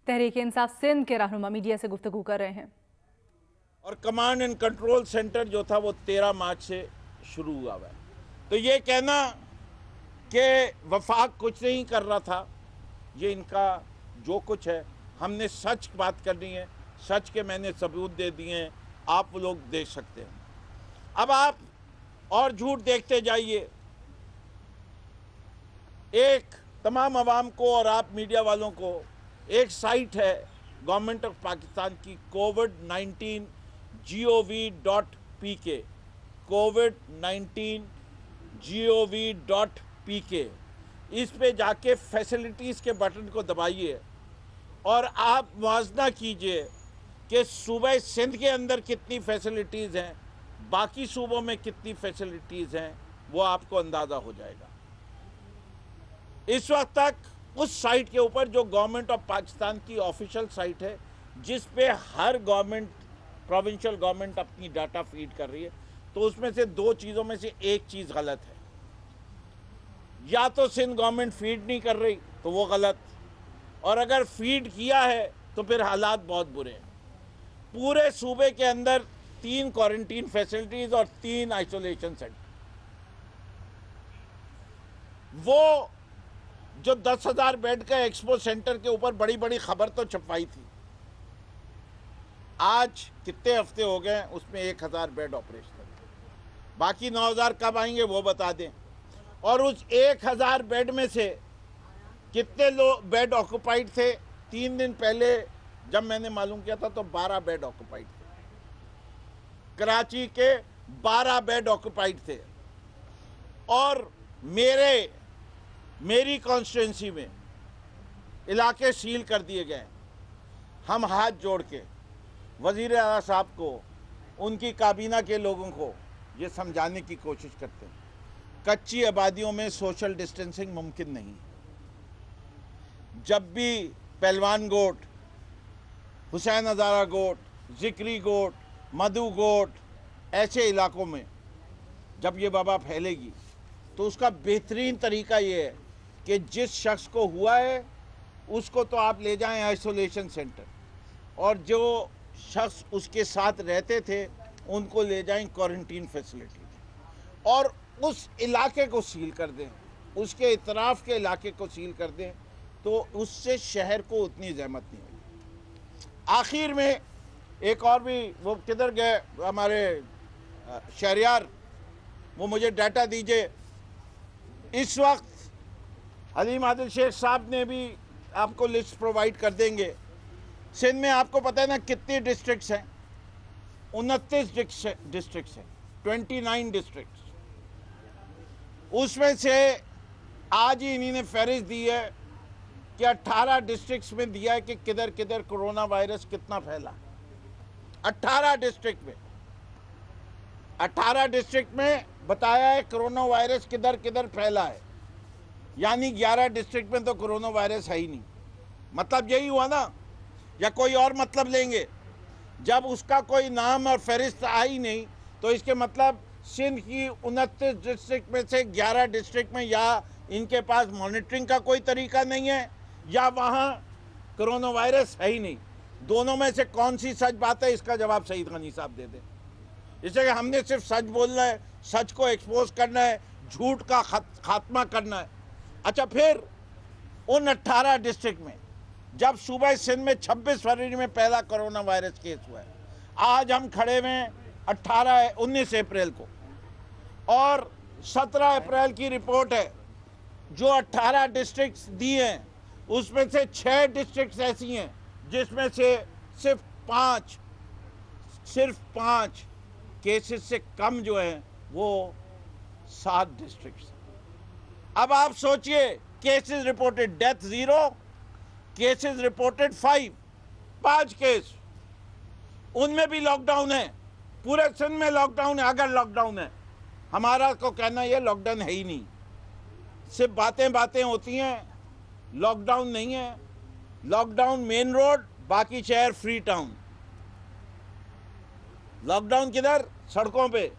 तहरीक इंसाफ सिंध के रहनुमा मीडिया से गुफ्तगू कर रहे हैं। और कमांड एंड कंट्रोल सेंटर जो था वो 13 मार्च से शुरू हुआ है। तो ये कहना कि वफाक कुछ नहीं कर रहा था, ये इनका जो कुछ है, हमने सच बात करनी है, सच के मैंने सबूत दे दिए हैं, आप लोग देख सकते हैं। अब आप और झूठ देखते जाइए। एक तमाम आवाम को और आप मीडिया वालों को एक साइट है गवर्नमेंट ऑफ पाकिस्तान की COVID-19 gov.pk, COVID-19 gov.pk, इस पे जाके फैसिलिटीज़ के बटन को दबाइए और आप मुआवजा कीजिए कि सूबे सिंध के अंदर कितनी फैसिलिटीज़ हैं, बाकी सूबों में कितनी फैसिलिटीज़ हैं, वो आपको अंदाज़ा हो जाएगा। इस वक्त तक उस साइट के ऊपर जो गवर्नमेंट ऑफ पाकिस्तान की ऑफिशियल साइट है, जिस पे हर गवर्नमेंट, प्रोविंशियल गवर्नमेंट अपनी डाटा फीड कर रही है, तो उसमें से दो चीज़ों में से एक चीज़ गलत है। या तो सिंध गवर्नमेंट फीड नहीं कर रही तो वो गलत, और अगर फीड किया है तो फिर हालात बहुत बुरे हैं। पूरे सूबे के अंदर 3 क्वारंटीन फैसिलिटीज़ और 3 आइसोलेशन सेंटर। वो जो 10,000 बेड का एक्सपो सेंटर के ऊपर बड़ी बड़ी खबर तो छपवाई थी, आज कितने हफ्ते हो गए उसमें 1,000 बेड ऑपरेशनल, बाकी 9,000 कब आएंगे वो बता दें। और उस 1,000 बेड में से कितने लोग बेड ऑक्युपाइड थे? 3 दिन पहले जब मैंने मालूम किया था तो 12 बेड ऑक्युपाइड थे। कराची के 12 बेड ऑक्युपाइड थे। और मेरी कॉन्स्टिट्यूंसी में इलाके सील कर दिए गए। हम हाथ जोड़ के वज़ीर आला साहब को, उनकी काबीना के लोगों को ये समझाने की कोशिश करते हैं, कच्ची आबादियों में सोशल डिस्टेंसिंग मुमकिन नहीं। जब भी पहलवान गोट, हुसैन हज़ारा गोट, जिक्री गोट, मधु गोट, ऐसे इलाकों में जब ये वबा फैलेगी तो उसका बेहतरीन तरीका ये है कि जिस शख्स को हुआ है उसको तो आप ले जाएं आइसोलेशन सेंटर, और जो शख्स उसके साथ रहते थे उनको ले जाएं क्वारंटीन फैसिलिटी में, और उस इलाके को सील कर दें, उसके इतराफ़ के इलाके को सील कर दें, तो उससे शहर को उतनी ज़हमत नहीं होगी। आखिर में एक और भी, वो किधर गए हमारे शहरियार, वो मुझे डाटा दीजिए। इस वक्त हलीम आदिल शेख साहब ने भी आपको लिस्ट प्रोवाइड कर देंगे। सिंध में आपको पता है ना कितनी डिस्ट्रिक्ट्स हैं? 29 डिस्ट्रिक्ट्स हैं, 29 डिस्ट्रिक्ट्स। उसमें से आज ही इन्हीं ने फहरिस्त दी है कि 18 डिस्ट्रिक्ट्स में दिया है कि किधर किधर कोरोना वायरस कितना फैला। 18 डिस्ट्रिक्ट में, 18 डिस्ट्रिक्ट में बताया है कोरोना वायरस किधर किधर फैला है। यानी 11 डिस्ट्रिक्ट में तो कोरोना वायरस है ही नहीं। मतलब यही हुआ ना, या कोई और मतलब लेंगे? जब उसका कोई नाम और फहरिस्त आ ही नहीं तो इसके मतलब सिंध की 29 डिस्ट्रिक्ट में से 11 डिस्ट्रिक्ट में या इनके पास मॉनिटरिंग का कोई तरीका नहीं है, या वहाँ कोरोना वायरस है ही नहीं। दोनों में से कौन सी सच बात है? इसका जवाब सईद गनी साहब दे दें। इसलिए हमने सिर्फ सच बोलना है, सच को एक्सपोज करना है, झूठ का खात्मा करना है। अच्छा, फिर उन 18 डिस्ट्रिक्ट में जब सूबा सिंध में 26 फरवरी में पहला कोरोना वायरस केस हुआ है, आज हम खड़े हुए 19 अप्रैल को, और 17 अप्रैल की रिपोर्ट है। जो 18 डिस्ट्रिक्ट्स दी हैं उसमें से 6 डिस्ट्रिक्ट्स ऐसी हैं जिसमें से सिर्फ 5 केसेस से कम जो हैं वो 7 डिस्ट्रिक्ट्स। अब आप सोचिए, cases reported, death 0, cases reported 5 case. उनमें भी लॉकडाउन है, पूरे सिंध में लॉकडाउन है। अगर लॉकडाउन है, हमारा को कहना यह लॉकडाउन है ही नहीं, सिर्फ बातें होती हैं, लॉकडाउन नहीं है। लॉकडाउन मेन रोड, बाकी शहर फ्री टाउन। लॉकडाउन किधर? सड़कों पे,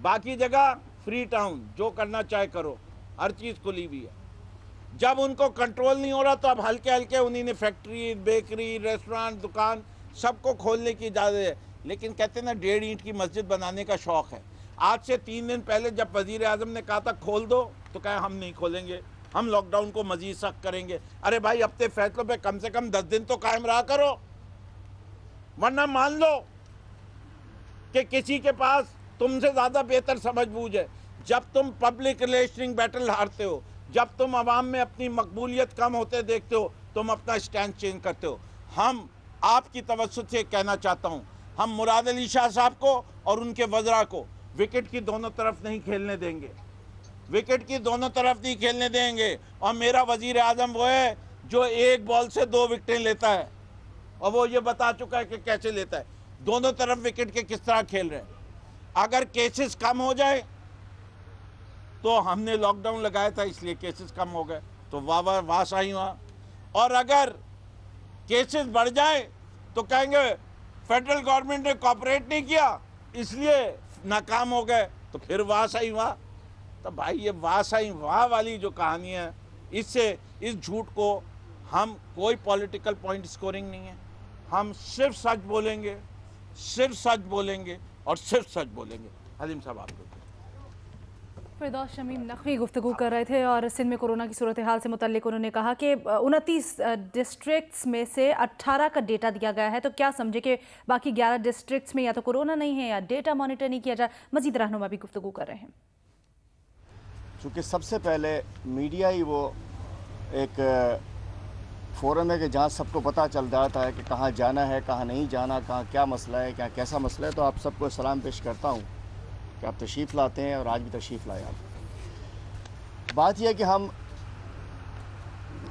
बाकी जगह फ्री टाउन, जो करना चाहे करो, हर चीज़ खुली हुई है। जब उनको कंट्रोल नहीं हो रहा तो अब हल्के हल्के उन्हीं ने फैक्ट्री, बेकरी, रेस्टोरेंट, दुकान सबको खोलने की इजाज़त है। लेकिन कहते हैं ना, 1.5 ईंट की मस्जिद बनाने का शौक़ है। आज से 3 दिन पहले जब वज़ीर आज़म ने कहा था खोल दो, तो कहा हम नहीं खोलेंगे, हम लॉकडाउन को मज़ीद सख्त करेंगे। अरे भाई, अपने फैसलों पे कम से कम 10 दिन तो कायम रहा करो, वरना मान लो कि किसी के पास तुमसे ज़्यादा बेहतर समझ बूझ है। जब तुम पब्लिक रिलेशनिंग बैटल हारते हो, जब तुम आवाम में अपनी मकबूलियत कम होते देखते हो, तुम अपना स्टैंड चेंज करते हो। हम आपकी तवज्जो से कहना चाहता हूँ, हम मुराद अली शाह साहब को और उनके वज़रा को विकेट की दोनों तरफ नहीं खेलने देंगे, विकेट की दोनों तरफ नहीं खेलने देंगे। और मेरा वज़ीर आज़म वो है जो एक बॉल से 2 विकेटें लेता है, और वो ये बता चुका है कि कैसे लेता है। दोनों तरफ विकेट के किस तरह खेल रहे हैं। अगर केसेस कम हो जाए, तो हमने लॉकडाउन लगाया था इसलिए केसेस कम हो गए, तो वाह वाह सही हुआ। और अगर केसेस बढ़ जाए तो कहेंगे फेडरल गवर्नमेंट ने कोऑपरेट नहीं किया इसलिए नाकाम हो गए, तो फिर वाह सही हुआ। तो भाई, ये वाह सही वाह वाली जो कहानी है, इससे इस झूठ को हम कोई पॉलिटिकल पॉइंट स्कोरिंग नहीं है। हम सिर्फ सच बोलेंगे, सिर्फ सच बोलेंगे और सिर्फ सच बोलेंगे। हलीम साहब, आप फिरदौस शमीम नकवी गुफ्तगू कर रहे थे और सिंध में कोरोना की सूरत हाल से मुतल्लिक उन्होंने कहा कि 29 डिस्ट्रिक्ट्स में से 18 का डेटा दिया गया है। तो क्या समझे कि बाकी 11 डिस्ट्रिक्ट्स में या तो कोरोना नहीं है या डेटा मॉनिटर नहीं किया जाए। मजीद रहनुमा भी गुफ्तगू कर रहे हैं। चूँकि सबसे पहले मीडिया ही वो एक फोरम है कि जहाँ सबको पता चल जाता है कि कहाँ जाना है, कहाँ नहीं जाना, कहाँ क्या मसला है, क्या कैसा मसला है। तो आप सबको सलाम पेश करता हूँ कि आप तशरीफ़ लाते हैं और आज भी तशरीफ़ लाए आप। बात यह है कि हम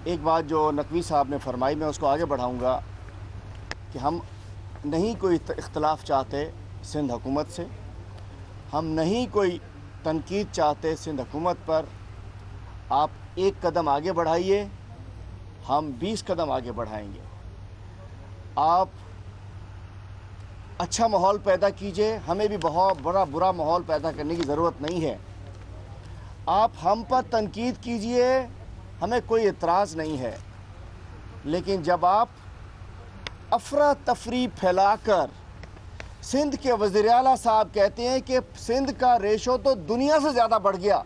एक बात जो नकवी साहब ने फरमाई, मैं उसको आगे बढ़ाऊँगा कि हम नहीं कोई इख्तलाफ चाहते सिंध हुकूमत से, हम नहीं कोई तनकीद चाहते सिंध हुकूमत पर। आप एक कदम आगे बढ़ाइए, हम 20 कदम आगे बढ़ाएंगे। आप अच्छा माहौल पैदा कीजिए, हमें भी बहुत बड़ा बुरा माहौल पैदा करने की ज़रूरत नहीं है। आप हम पर तनकीद कीजिए, हमें कोई एतराज़ नहीं है। लेकिन जब आप अफरा तफरी फैलाकर सिंध के वज़ीर आला साहब कहते हैं कि सिंध का रेशो तो दुनिया से ज़्यादा बढ़ गया,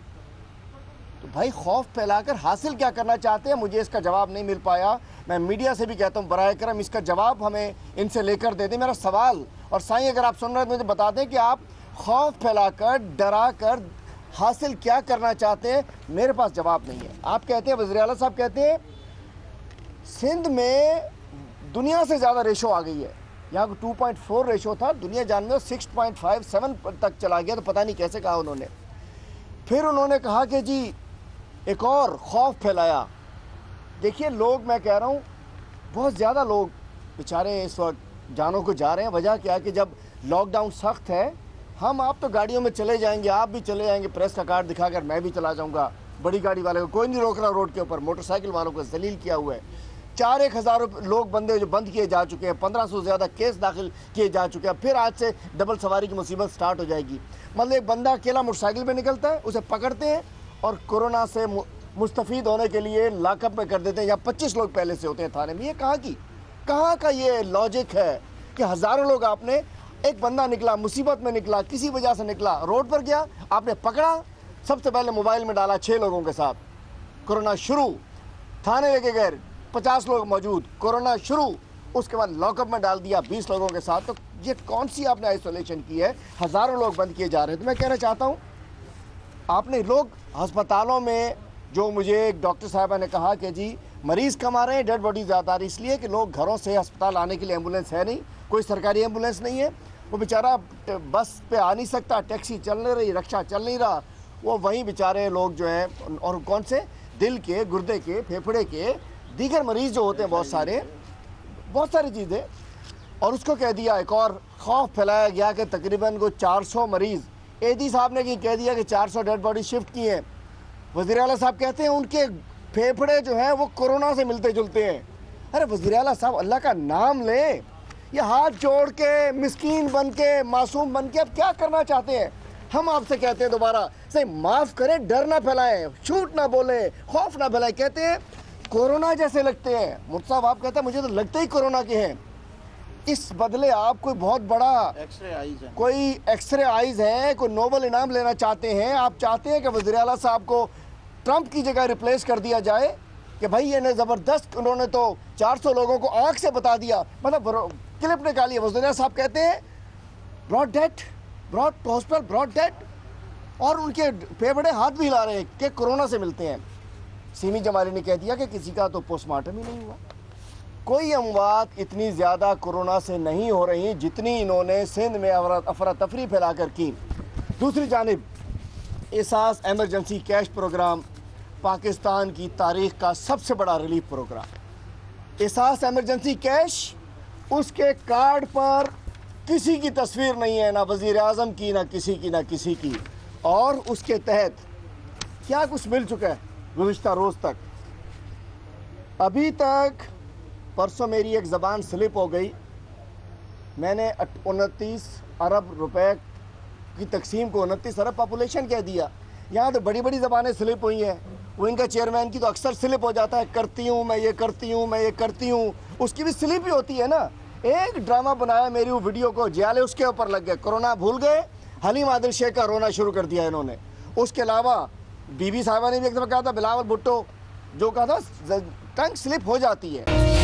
तो भाई खौफ फैलाकर हासिल क्या करना चाहते हैं? मुझे इसका जवाब नहीं मिल पाया। मैं मीडिया से भी कहता हूँ, बराए करम इसका जवाब हमें इनसे लेकर दे दें। मेरा सवाल, और साईं अगर आप सुन रहे हैं तो मुझे बता दें कि आप खौफ फैलाकर, डरा कर हासिल क्या करना चाहते हैं? मेरे पास जवाब नहीं है। आप कहते हैं, वज़ीर आला साहब कहते हैं सिंध में दुनिया से ज़्यादा रेशो आ गई है। यहाँ को 2.4 रेशो था, दुनिया जान में 6.57 तक चला गया। तो पता नहीं कैसे कहा उन्होंने। फिर उन्होंने कहा कि जी एक और खौफ फैलाया। देखिए लोग, मैं कह रहा हूँ बहुत ज़्यादा लोग बेचारे इस वक्त जानों को जा रहे हैं। वजह क्या है कि जब लॉकडाउन सख्त है, हम आप तो गाड़ियों में चले जाएंगे, आप भी चले जाएंगे, प्रेस का कार्ड दिखाकर मैं भी चला जाऊँगा। बड़ी गाड़ी वाले को कोई नहीं रोक रहा रोड के ऊपर, मोटरसाइकिल वालों को जलील किया हुआ है। 4-1 हज़ार लोग बंदे जो बंद किए जा चुके हैं, 1500 से ज़्यादा केस दाखिल किए जा चुके हैं। फिर आज से डबल सवारी की मुसीबत स्टार्ट हो जाएगी। मतलब एक बंदा अकेला मोटरसाइकिल पे निकलता है, उसे पकड़ते हैं और कोरोना से मुस्तफ़ीद होने के लिए लॉकअप में कर देते हैं। या 25 लोग पहले से होते हैं थाने में। ये कहाँ का ये लॉजिक है कि हज़ारों लोग, आपने एक बंदा निकला, मुसीबत में निकला, किसी वजह से निकला, रोड पर गया, आपने पकड़ा, सबसे पहले मोबाइल में डाला 6 लोगों के साथ, कोरोना शुरू, थाने लेके गए 50 लोग मौजूद, कोरोना शुरू, उसके बाद लॉकअप में डाल दिया 20 लोगों के साथ। तो ये कौन सी आपने आइसोलेशन की है? हज़ारों लोग बंद किए जा रहे हैं। तो मैं कहना चाहता हूँ, आपने लोग अस्पतालों में, जो मुझे एक डॉक्टर साहबा ने कहा कि जी मरीज़ कम आ रहे हैं, डेड बॉडी ज़्यादा आ रही है, इसलिए कि लोग घरों से अस्पताल आने के लिए एम्बुलेंस है नहीं, कोई सरकारी एम्बुलेंस नहीं है। वो बेचारा बस पे आ नहीं सकता, टैक्सी चल नहीं रही, रिक्शा चल नहीं रहा, वो वहीं बेचारे लोग जो हैं, और कौन से दिल के, गुर्दे के, फेफड़े के, दीगर मरीज़ जो होते हैं, बहुत सारी चीज़ें। और उसको कह दिया, एक और खौफ फैलाया गया कि तकरीबन को 400 मरीज़, एडी साहब ने कह दिया कि 400 डेड बॉडी शिफ्ट की हैं। वज़ीर आला साहब कहते हैं उनके फेफड़े जो हैं वो कोरोना से मिलते जुलते हैं। अरे वज़ीर आला साहब, अल्लाह का नाम लें। ये हाथ जोड़ के, मिस्कीन बन के, मासूम बन के अब क्या करना चाहते हैं? हम आपसे कहते हैं दोबारा से माफ करें, डर ना फैलाएं, झूठ ना बोले, खौफ ना फैलाएं। कहते हैं कोरोना जैसे लगते हैं। मुफ्ती साहब आप कहते हैं मुझे तो लगते ही कोरोना के हैं। इस बदले आप कोई बहुत बड़ा एक्सरे आईज है, कोई एक्सरे आईज है, कोई नोबेल इनाम लेना चाहते हैं। आप चाहते हैं कि वज़ीर आला साहब को ट्रंप की जगह रिप्लेस कर दिया जाए कि भाई ये ज़बरदस्त, उन्होंने तो 400 लोगों को आंख से बता दिया, मतलब क्लिप निकाली है। वज़ीर आला साहब कहते हैं brought dead, brought hospital brought dead, और उनके फेफड़े हाथ भी हिला रहे हैं कि कोरोना से मिलते हैं। सीमी जमाली ने कह दिया कि किसी का तो पोस्टमार्टम ही नहीं हुआ। कोई अमवात इतनी ज़्यादा कोरोना से नहीं हो रही जितनी इन्होंने सिंध में अफरा तफरी फैला कर की। दूसरी जानिब एहसास एमरजेंसी कैश प्रोग्राम पाकिस्तान की तारीख का सबसे बड़ा रिलीफ प्रोग्राम। एहसास एमरजेंसी कैश, उसके कार्ड पर किसी की तस्वीर नहीं है, ना वज़ीर आज़म की, ना किसी की, और उसके तहत क्या कुछ मिल चुका है गुज़िश्ता रोज़ तक। अभी तक परसों मेरी एक ज़बान स्लिप हो गई, मैंने 29 अरब रुपए की तकसीम को 29 अरब पॉपुलेशन कह दिया। यहाँ तो बड़ी बड़ी ज़बानें स्लिप हुई हैं। वो इनका चेयरमैन की तो अक्सर स्लिप हो जाता है, करती हूँ मैं, ये करती हूँ मैं, ये करती हूँ, उसकी भी स्लिप ही होती है ना। एक ड्रामा बनाया, मेरी वो वीडियो को जियाले उसके ऊपर लग गए, कोरोना भूल गए, हलीम आदिल शेख का रोना शुरू कर दिया इन्होंने। उसके अलावा बीबी साहिबा ने भी एक दफ़ा कहा था, बिलावल भुट्टो जो कहा था, टंग स्लिप हो जाती है।